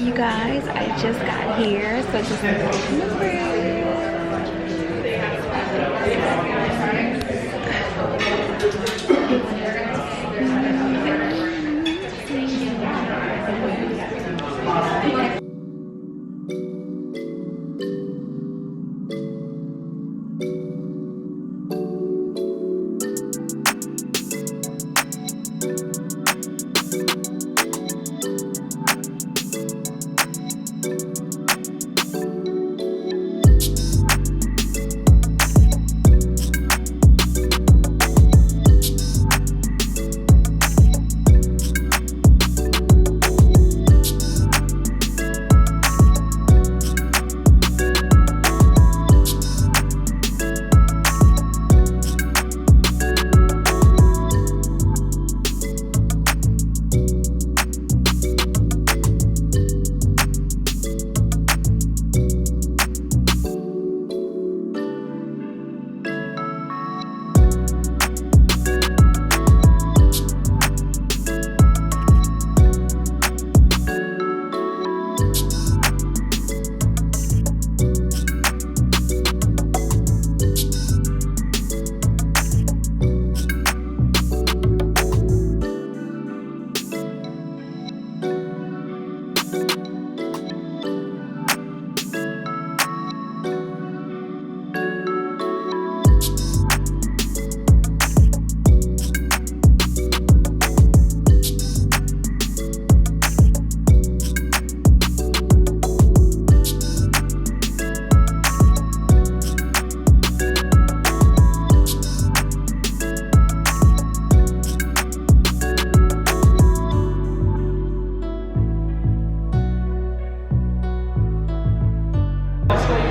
you guys, I just got here, so just remember.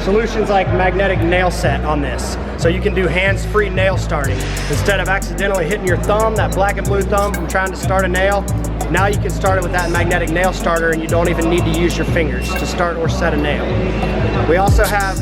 Solutions like magnetic nail set on this. So you can do hands-free nail starting. Instead of accidentally hitting your thumb, that black and blue thumb from trying to start a nail, now you can start it with that magnetic nail starter and you don't even need to use your fingers to start or set a nail. We also have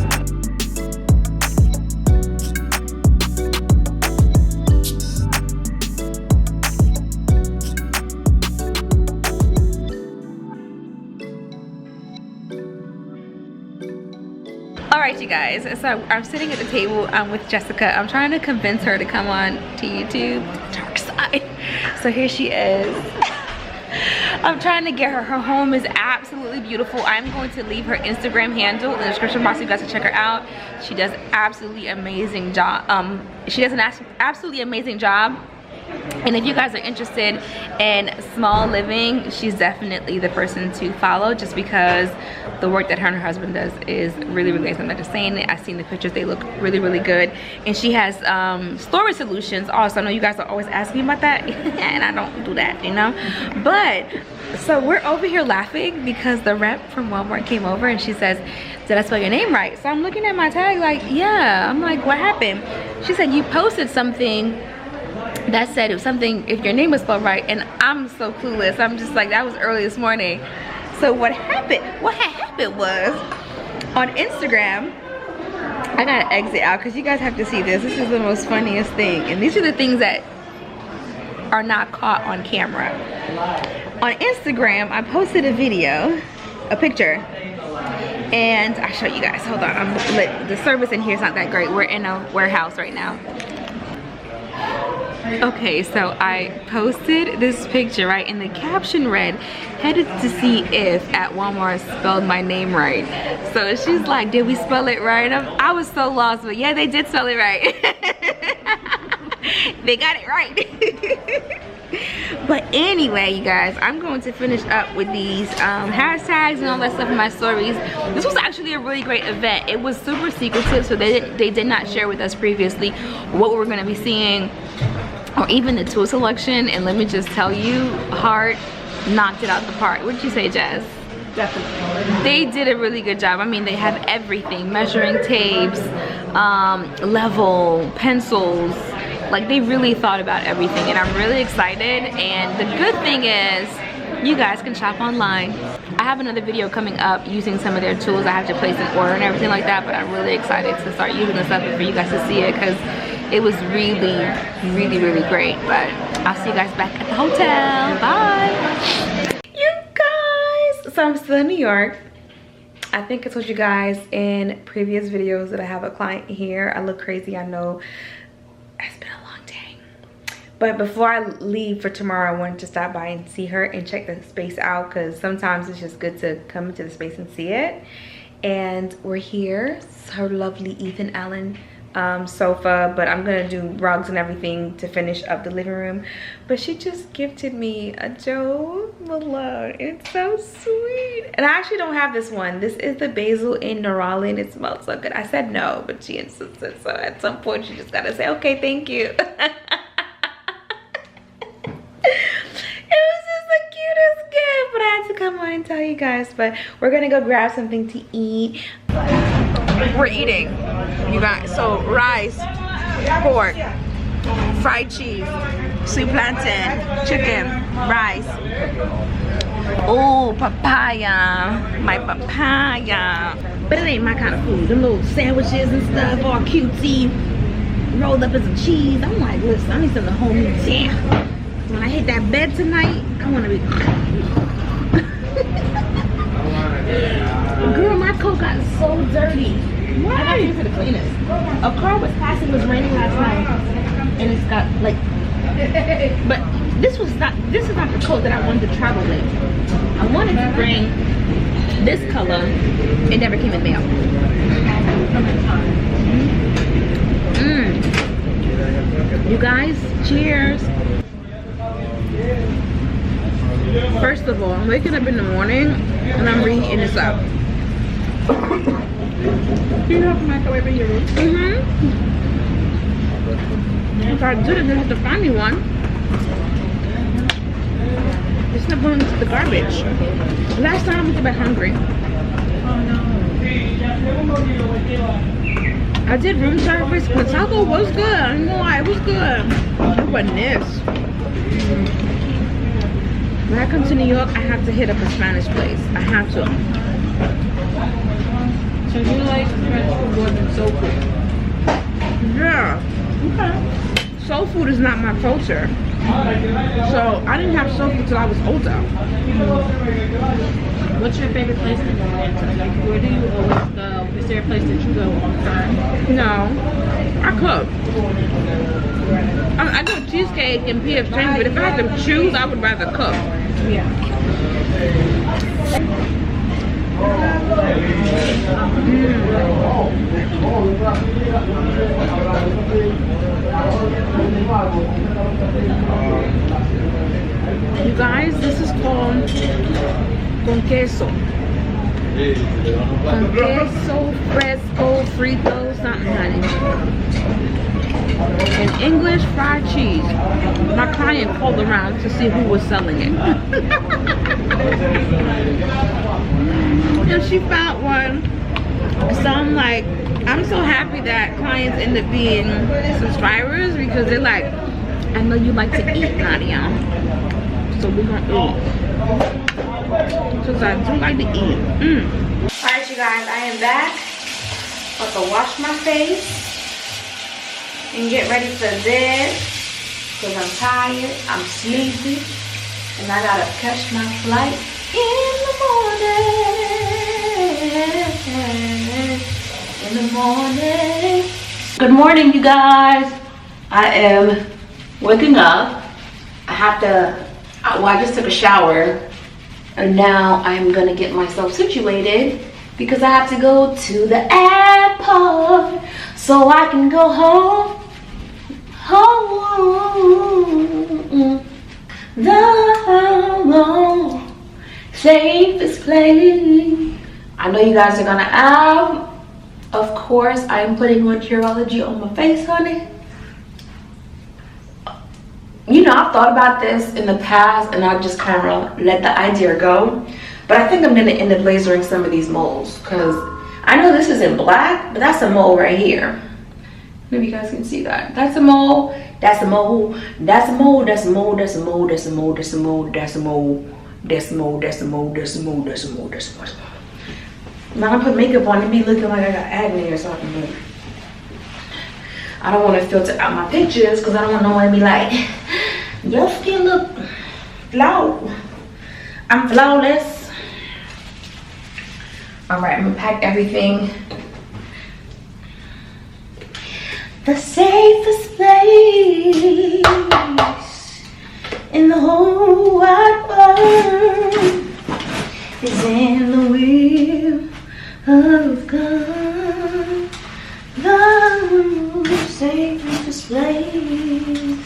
Alright you guys, so I'm sitting at the table with Jessica. I'm trying to convince her to come on to YouTube, dark side. So here she is. I'm trying to get her. Her home is absolutely beautiful. I'm going to leave her Instagram handle in the description box so you guys can check her out. She does absolutely amazing job. She does an absolutely amazing job. And if you guys are interested in small living, she's definitely the person to follow, just because the work that her and her husband does is really, really nice. I'm not just saying it. I've seen the pictures. They look really, really good. And she has storage solutions also. I know you guys are always asking about that. And I don't do that, you know. But, so we're over here laughing because the rep from Walmart came over and she says, did I spell your name right? So I'm looking at my tag like, yeah. I'm like, what happened? She said, you posted something that said it was something, if your name was spelled right, and I'm so clueless. I'm just like, that was early this morning. So what happened was, on Instagram, I gotta exit out because you guys have to see this. This is the most funniest thing. And these are the things that are not caught on camera. On Instagram, I posted a video, a picture, and I'll show you guys. Hold on, the service in here is not that great. We're in a warehouse right now. Okay, so I posted this picture, right, and the caption read, headed to see if at Walmart spelled my name right. So she's like, did we spell it right? I was so lost, but yeah, they did spell it right. They got it right. But anyway, you guys, I'm going to finish up with these hashtags and all that stuff in my stories. This was actually a really great event. It was super secretive, so they did not share with us previously what we were going to be seeing, or even the tool selection. And let me just tell you, Heart knocked it out the park. What did you say, Jess? Definitely. They did a really good job. I mean, they have everything, measuring tapes, level, pencils. Like, they really thought about everything, and I'm really excited. And the good thing is, you guys can shop online. I have another video coming up using some of their tools. I have to place an order and everything like that, but I'm really excited to start using this stuff and for you guys to see it, because it was really, really, really great. But I'll see you guys back at the hotel. Bye. You guys, So I'm still in New York. I think I told you guys in previous videos that I have a client here. I look crazy, I know. It's been a long day. But before I leave for tomorrow, I wanted to stop by and see her and check the space out, because sometimes it's just good to come into the space and see it. And we're here. It's her lovely Ethan Allen sofa, but I'm gonna do rugs and everything to finish up the living room. But she just gifted me a Joe Malone. It's so sweet. And I actually don't have this one. This is the basil in Neroli, and it smells so good. I said no, but she insisted, so at some point you just gotta say, okay, thank you. It was just the cutest gift, but I had to come on and tell you guys. But we're gonna go grab something to eat. We're eating, you guys. So rice, pork, fried cheese, sweet plantain, chicken, rice. Oh, papaya, my papaya. But it ain't my kind of food. Them little sandwiches and stuff, all cutesy, rolled up as a cheese. I'm like, listen, I need something to hold me down. When I hit that bed tonight, I want to be. Girl, my coat got so dirty. Why? I got to use it to clean it. A car was passing, it was raining last night, and it's got like. But this is not the coat that I wanted to travel with. I wanted to bring this color. It never came in the mail. You guys, cheers. First of all, I'm waking up in the morning and I'm reheating this up. Do you have a microwave in your room? If I didn't, you'd have to find me one. It's not going into the garbage. Last time I went to bed hungry. Oh no. I did room service. The taco was good. I don't know why, it was good. It wasn't this. When I come to New York, I have to hit up a Spanish place. I have to. So you like French food more than soul food? Yeah. Okay. Soul food is not my culture. So I didn't have soul food till I was older. What's your favorite place in Atlanta? Like, where do you always go? Is there a place that you go all the time? No. I cook. I do cheesecake and PF Chang's, but if I had to choose, I would rather cook. Yeah. You guys, this is called con queso. Con queso, fresco, frito, something, honey. In English, fried cheese. My client called around to see who was selling it. And she found one. So I'm like, I'm so happy that clients end up being subscribers, because they're like, I know you like to eat, Nadia. So we're gonna eat. Because I do like to eat. Alright, you guys, I am back. About to wash my face and get ready for this, because I'm tired, I'm sleepy, and I gotta catch my flight in the morning. Good morning, you guys. I am waking up. I have to, well, I just took a shower, and now I'm gonna get myself situated because I have to go to the airport so I can go home. Home, the safest place. I know you guys are gonna ask. Of course, I am putting on Curology on my face, honey. You know, I've thought about this in the past, and I've just kind of let the idea go. But I think I'm gonna end up lasering some of these moles, because I know this isn't black, but that's a mole right here. Maybe you guys can see that. That's a mole, that's a mole, that's a mole, that's a mole, that's a mole, that's a mole, that's a mole, that's a mole, that's a mole, that's a mole, that's a mole, that's a mole, that's a mole. I'm not gonna put makeup on and be looking like I got acne or something. I don't want to filter out my pictures because I don't want no one to be like, your skin look flawed. I'm flawless. All right, I'm gonna pack everything. The safest place in the whole wide world is in the will of God. The safest place.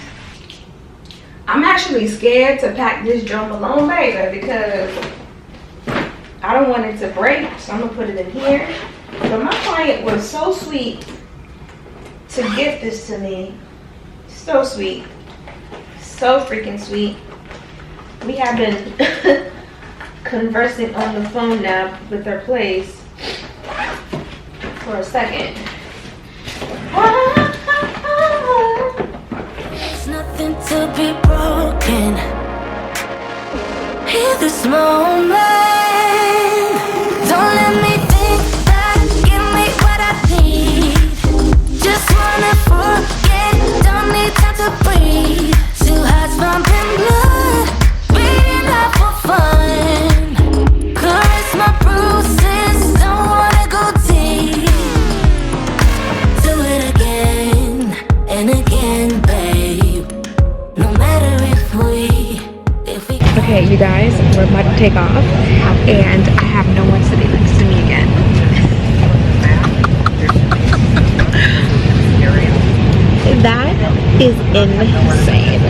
I'm actually scared to pack this drum alone, baby, because I don't want it to break, so I'm gonna put it in here. But my client was so sweet to gift this to me. So sweet. So freaking sweet. We have been conversing on the phone now with their place for a second. There's nothing to be broken in this moment. Don't let me think that, give me what I need. Just wanna forget, don't need time to breathe. Two hearts pumping blood, beating up for fun. Caress my bruises, don't wanna go deep. Do it again and again, babe. No matter if we Okay, you guys, we're about to take off, and I have no one sitting next to me again. That is insane.